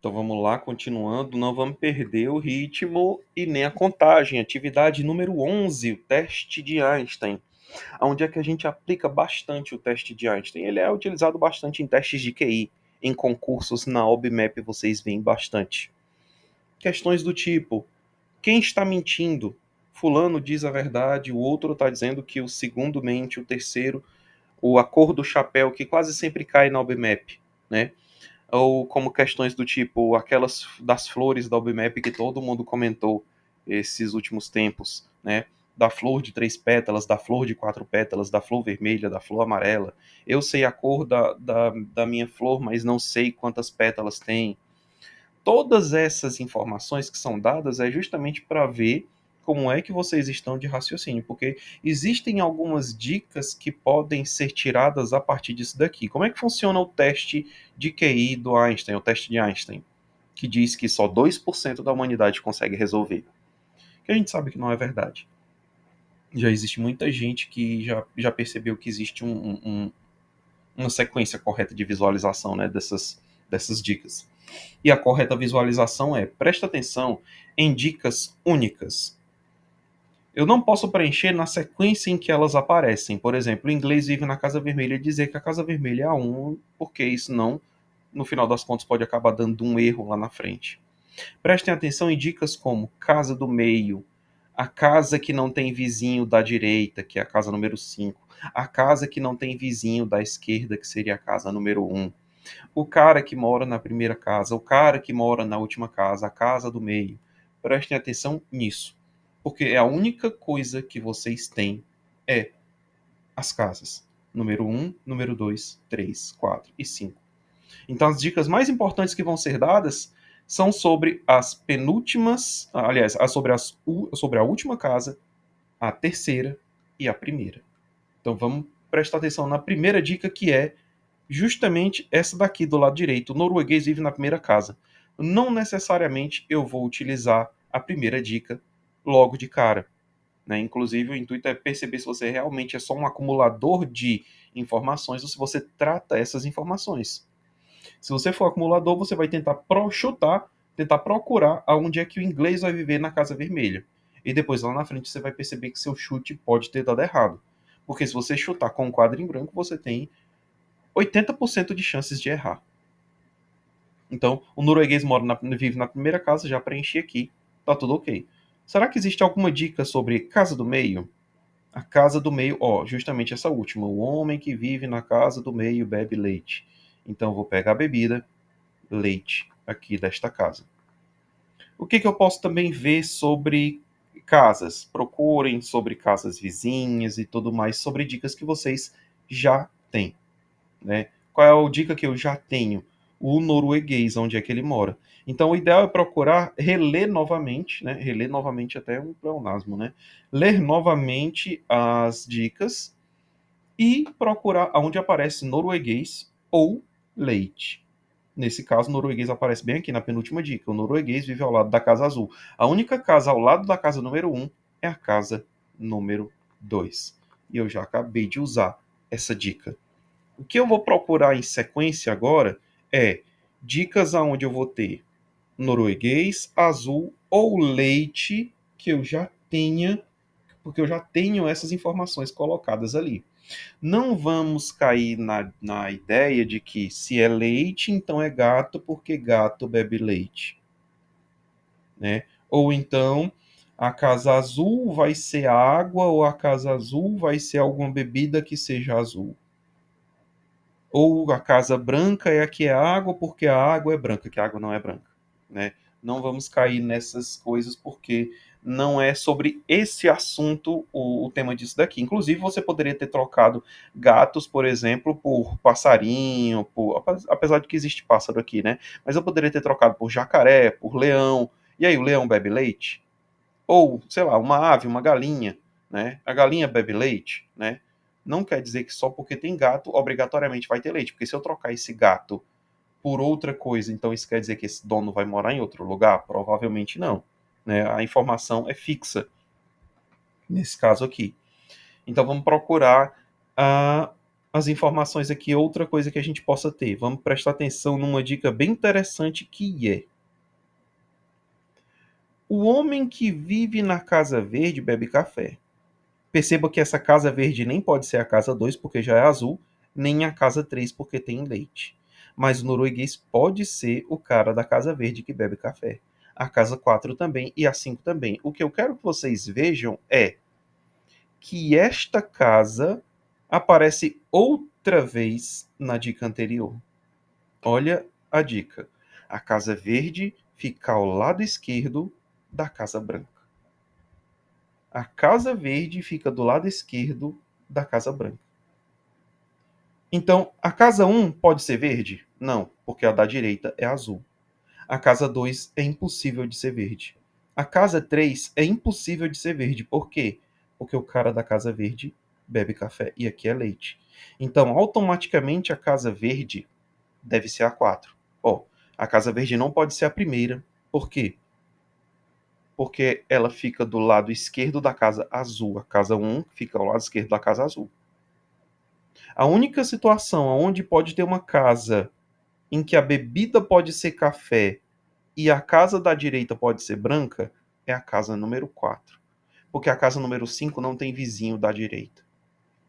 Então vamos lá, continuando, não vamos perder o ritmo e nem a contagem. Atividade número 11, o teste de Einstein. Onde é que a gente aplica bastante o teste de Einstein? Ele é utilizado bastante em testes de QI, em concursos na OBMAP vocês veem bastante. Questões do tipo, quem está mentindo? Fulano diz a verdade, o outro está dizendo que o segundo mente, o terceiro, a cor do chapéu, que quase sempre cai na OBMAP, né? Ou como questões do tipo aquelas das flores da OBMAP que todo mundo comentou esses últimos tempos, né? Da flor de 3 pétalas, da flor de 4 pétalas, da flor vermelha, da flor amarela. Eu sei a cor da minha flor, mas não sei quantas pétalas tem. Todas essas informações que são dadas é justamente para ver como é que vocês estão de raciocínio, porque existem algumas dicas que podem ser tiradas a partir disso daqui. Como é que funciona o teste de QI do Einstein, o teste de Einstein, que diz que só 2% da humanidade consegue resolver? Que a gente sabe que não é verdade. Já existe muita gente que já percebeu que existe uma sequência correta de visualização, né, dessas dicas. E a correta visualização é, presta atenção em dicas únicas. Eu não posso preencher na sequência em que elas aparecem. Por exemplo, o inglês vive na casa vermelha e dizer que a casa vermelha é a 1, porque isso não, no final das contas, pode acabar dando um erro lá na frente. Prestem atenção em dicas como casa do meio, a casa que não tem vizinho da direita, que é a casa número 5, a casa que não tem vizinho da esquerda, que seria a casa número 1, o cara que mora na primeira casa, o cara que mora na última casa, a casa do meio. Prestem atenção nisso, porque é a única coisa que vocês têm é as casas. Número 1, número 2, 3, 4 e 5. Então as dicas mais importantes que vão ser dadas são sobre as penúltimas, aliás, sobre a última casa, a terceira e a primeira. Então vamos prestar atenção na primeira dica, que é justamente essa daqui do lado direito. O norueguês vive na primeira casa. Não necessariamente eu vou utilizar a primeira dica logo de cara, né? Inclusive, o intuito é perceber se você realmente é só um acumulador de informações ou se você trata essas informações. Se você for acumulador, você vai tentar chutar, tentar procurar aonde é que o inglês vai viver na casa vermelha. E depois lá na frente você vai perceber que seu chute pode ter dado errado. Porque se você chutar com um quadro em branco, você tem 80% de chances de errar. Então, o norueguês vive na primeira casa, já preenchi aqui, tá tudo ok. Será que existe alguma dica sobre casa do meio? A casa do meio, justamente essa última. O homem que vive na casa do meio bebe leite. Então, eu vou pegar a bebida, leite, aqui desta casa. O que eu posso também ver sobre casas? Procurem sobre casas vizinhas e tudo mais, sobre dicas que vocês já têm, né? Qual é a dica que eu já tenho? O norueguês, onde é que ele mora. Então, o ideal é procurar reler novamente, né? Reler novamente até um pleonasmo, né? Ler novamente as dicas e procurar onde aparece norueguês ou leite. Nesse caso, o norueguês aparece bem aqui na penúltima dica. O norueguês vive ao lado da casa azul. A única casa ao lado da casa número 1 é a casa número 2. E eu já acabei de usar essa dica. O que eu vou procurar em sequência agora é dicas aonde eu vou ter norueguês, azul ou leite que eu já tenha, porque eu já tenho essas informações colocadas ali. Não vamos cair na ideia de que se é leite, então é gato, porque gato bebe leite, né? Ou então a casa azul vai ser água, ou a casa azul vai ser alguma bebida que seja azul. Ou a casa branca é a que é água porque a água é branca, que a água não é branca, né? Não vamos cair nessas coisas porque não é sobre esse assunto o tema disso daqui. Inclusive, você poderia ter trocado gatos, por exemplo, por passarinho, apesar de que existe pássaro aqui, né? Mas eu poderia ter trocado por jacaré, por leão. E aí, o leão bebe leite? Ou, sei lá, uma ave, uma galinha, né? A galinha bebe leite, né? Não quer dizer que só porque tem gato, obrigatoriamente vai ter leite. Porque se eu trocar esse gato por outra coisa, então isso quer dizer que esse dono vai morar em outro lugar? Provavelmente não, né? A informação é fixa nesse caso aqui. Então vamos procurar as informações aqui, outra coisa que a gente possa ter. Vamos prestar atenção numa dica bem interessante que é: o homem que vive na Casa Verde bebe café. Perceba que essa Casa Verde nem pode ser a Casa 2 porque já é azul, nem a Casa 3 porque tem leite. Mas o norueguês pode ser o cara da Casa Verde que bebe café. A Casa 4 também e a 5 também. O que eu quero que vocês vejam é que esta casa aparece outra vez na dica anterior. Olha a dica. A Casa Verde fica ao lado esquerdo da Casa Branca. A Casa Verde fica do lado esquerdo da Casa Branca. Então, a Casa 1 pode ser verde? Não, porque a da direita é azul. A Casa 2 é impossível de ser verde. A Casa 3 é impossível de ser verde. Por quê? Porque o cara da Casa Verde bebe café e aqui é leite. Então, automaticamente a Casa Verde deve ser a 4. Ó, a Casa Verde não pode ser a primeira. Por quê? Porque ela fica do lado esquerdo da Casa Azul. A Casa 1 fica ao lado esquerdo da Casa Azul. A única situação onde pode ter uma casa em que a bebida pode ser café e a casa da direita pode ser branca é a casa número 4. Porque a casa número 5 não tem vizinho da direita.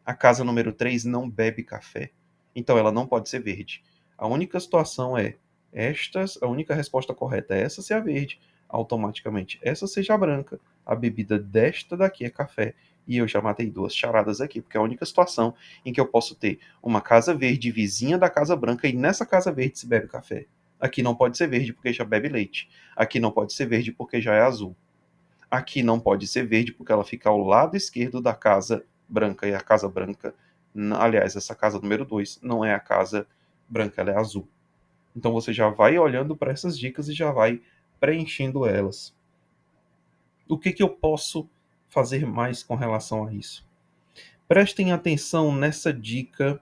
A casa número 3 não bebe café. Então ela não pode ser verde. A única situação é a única resposta correta é essa ser a verde, automaticamente essa seja a branca. A bebida desta daqui é café. E eu já matei duas charadas aqui, porque é a única situação em que eu posso ter uma casa verde vizinha da casa branca e nessa casa verde se bebe café. Aqui não pode ser verde porque já bebe leite. Aqui não pode ser verde porque já é azul. Aqui não pode ser verde porque ela fica ao lado esquerdo da casa branca. E a casa branca, aliás, essa casa número 2 não é a casa branca, ela é azul. Então você já vai olhando para essas dicas e já vai preenchendo elas. O que eu posso fazer mais com relação a isso? Prestem atenção nessa dica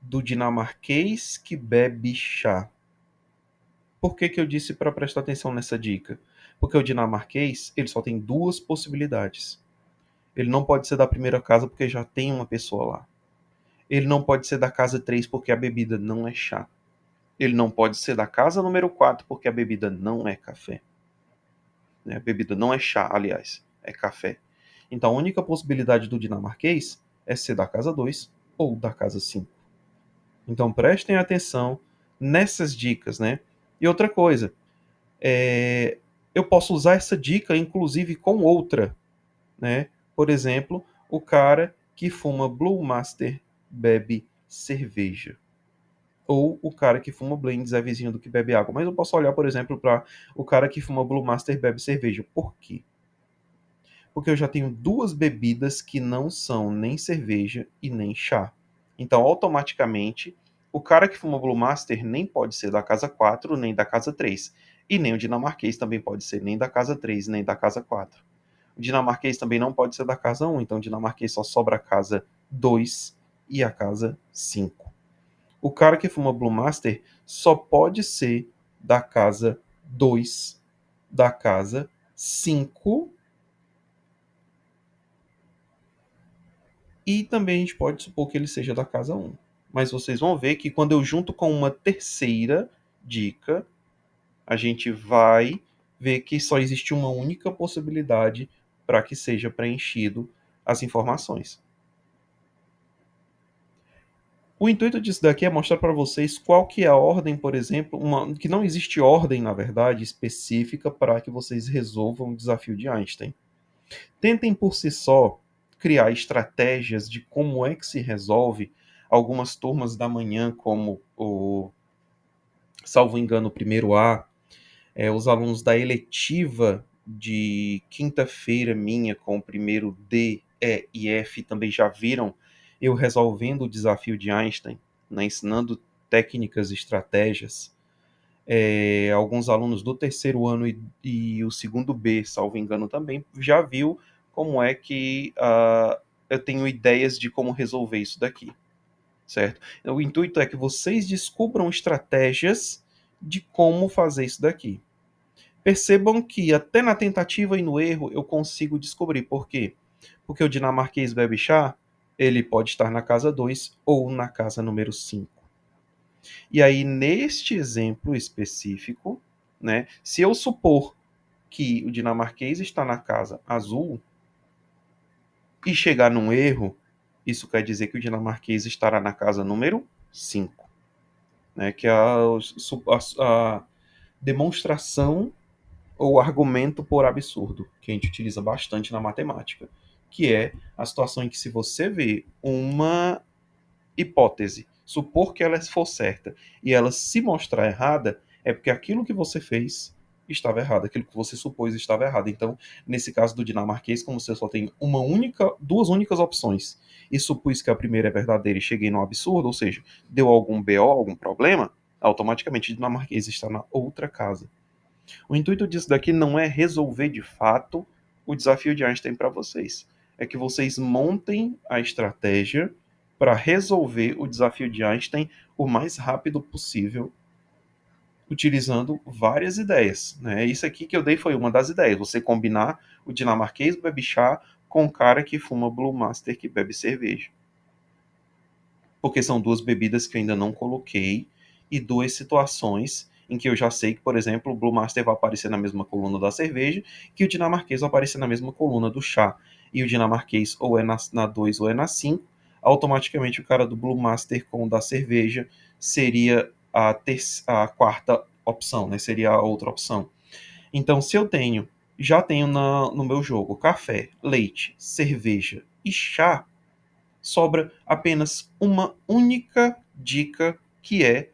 do dinamarquês que bebe chá. Por que eu disse para prestar atenção nessa dica? Porque o dinamarquês ele só tem duas possibilidades. Ele não pode ser da primeira casa porque já tem uma pessoa lá. Ele não pode ser da casa 3 porque a bebida não é chá. Ele não pode ser da casa número 4 porque a bebida não é café. A bebida não é chá, aliás, é café. Então a única possibilidade do dinamarquês é ser da casa 2 ou da casa 5. Então prestem atenção nessas dicas, né? E outra coisa, eu posso usar essa dica inclusive com outra, né? Por exemplo, o cara que fuma Blue Master bebe cerveja. Ou o cara que fuma blends é vizinho do que bebe água. Mas eu posso olhar, por exemplo, para o cara que fuma Blue Master bebe cerveja. Por quê? Porque eu já tenho duas bebidas que não são nem cerveja e nem chá. Então, automaticamente, o cara que fuma Blue Master nem pode ser da casa 4 nem da casa 3. E nem o dinamarquês também pode ser nem da casa 3 nem da casa 4. O dinamarquês também não pode ser da casa 1, então o dinamarquês só sobra a casa 2 e a casa 5. O cara que fuma Blue Master só pode ser da casa 2, da casa 5 e também a gente pode supor que ele seja da casa 1. Mas vocês vão ver que quando eu junto com uma terceira dica, a gente vai ver que só existe uma única possibilidade para que seja preenchido as informações. O intuito disso daqui é mostrar para vocês qual que é a ordem, por exemplo, que não existe ordem, na verdade, específica para que vocês resolvam o desafio de Einstein. Tentem por si só criar estratégias de como é que se resolve algumas turmas da manhã, como o, salvo engano, o primeiro A, os alunos da eletiva de quinta-feira minha com o primeiro D, E e F também já viram eu resolvendo o desafio de Einstein, né, ensinando técnicas e estratégias. Alguns alunos do terceiro ano e o segundo B, salvo engano também, já viu como é que eu tenho ideias de como resolver isso daqui, certo? O intuito é que vocês descubram estratégias de como fazer isso daqui. Percebam que até na tentativa e no erro eu consigo descobrir. Por quê? Porque o dinamarquês bebe chá? ele pode estar na casa 2 ou na casa número 5. E aí, neste exemplo específico, né, se eu supor que o dinamarquês está na casa azul e chegar num erro, isso quer dizer que o dinamarquês estará na casa número 5, né, que é a demonstração ou argumento por absurdo, que a gente utiliza bastante na matemática, que é a situação em que se você vê uma hipótese, supor que ela for certa e ela se mostrar errada, é porque aquilo que você fez estava errado, aquilo que você supôs estava errado. Então, nesse caso do dinamarquês, como você só tem duas únicas opções, e supus que a primeira é verdadeira e cheguei no absurdo, ou seja, deu algum BO, algum problema, automaticamente o dinamarquês está na outra casa. O intuito disso daqui não é resolver de fato o desafio de Einstein para vocês. É que vocês montem a estratégia para resolver o desafio de Einstein o mais rápido possível, utilizando várias ideias. Né? Isso aqui que eu dei foi uma das ideias. Você combinar o dinamarquês bebe chá com o cara que fuma Blue Master que bebe cerveja. Porque são duas bebidas que eu ainda não coloquei e duas situações em que eu já sei que, por exemplo, o Blue Master vai aparecer na mesma coluna da cerveja, que o dinamarquês vai aparecer na mesma coluna do chá. E o dinamarquês ou é na 2 ou é na 5, automaticamente o cara do Blue Master com o da cerveja seria a quarta opção, né? Seria a outra opção. Então, se eu já tenho no meu jogo café, leite, cerveja e chá, sobra apenas uma única dica, que é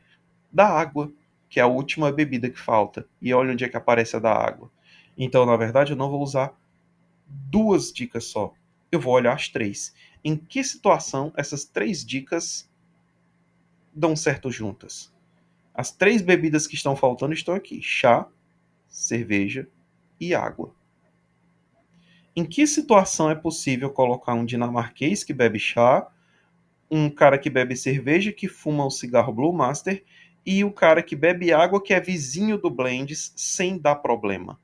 da água, que é a última bebida que falta. E olha onde é que aparece a da água. Então, na verdade, eu não vou usar duas dicas só. Eu vou olhar as três. Em que situação essas três dicas dão certo juntas? As três bebidas que estão faltando estão aqui: chá, cerveja e água. Em que situação é possível colocar um dinamarquês que bebe chá, um cara que bebe cerveja, que fuma o cigarro Blue Master, e o cara que bebe água, que é vizinho do Blends, sem dar problema?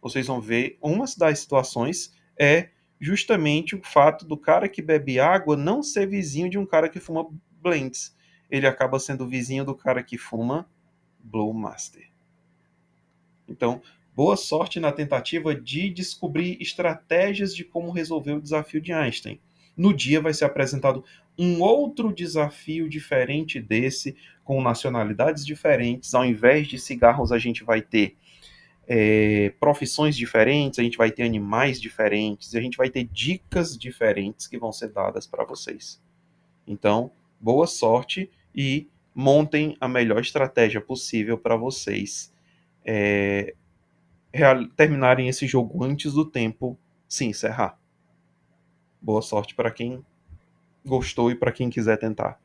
Vocês vão ver, uma das situações é justamente o fato do cara que bebe água não ser vizinho de um cara que fuma Blends. Ele acaba sendo vizinho do cara que fuma Blue Master. Então, boa sorte na tentativa de descobrir estratégias de como resolver o desafio de Einstein. No dia vai ser apresentado um outro desafio diferente desse, com nacionalidades diferentes. Ao invés de cigarros, a gente vai ter profissões diferentes, a gente vai ter animais diferentes, a gente vai ter dicas diferentes que vão ser dadas para vocês. Então, boa sorte e montem a melhor estratégia possível para vocês terminarem esse jogo antes do tempo se encerrar. Boa sorte para quem gostou e para quem quiser tentar.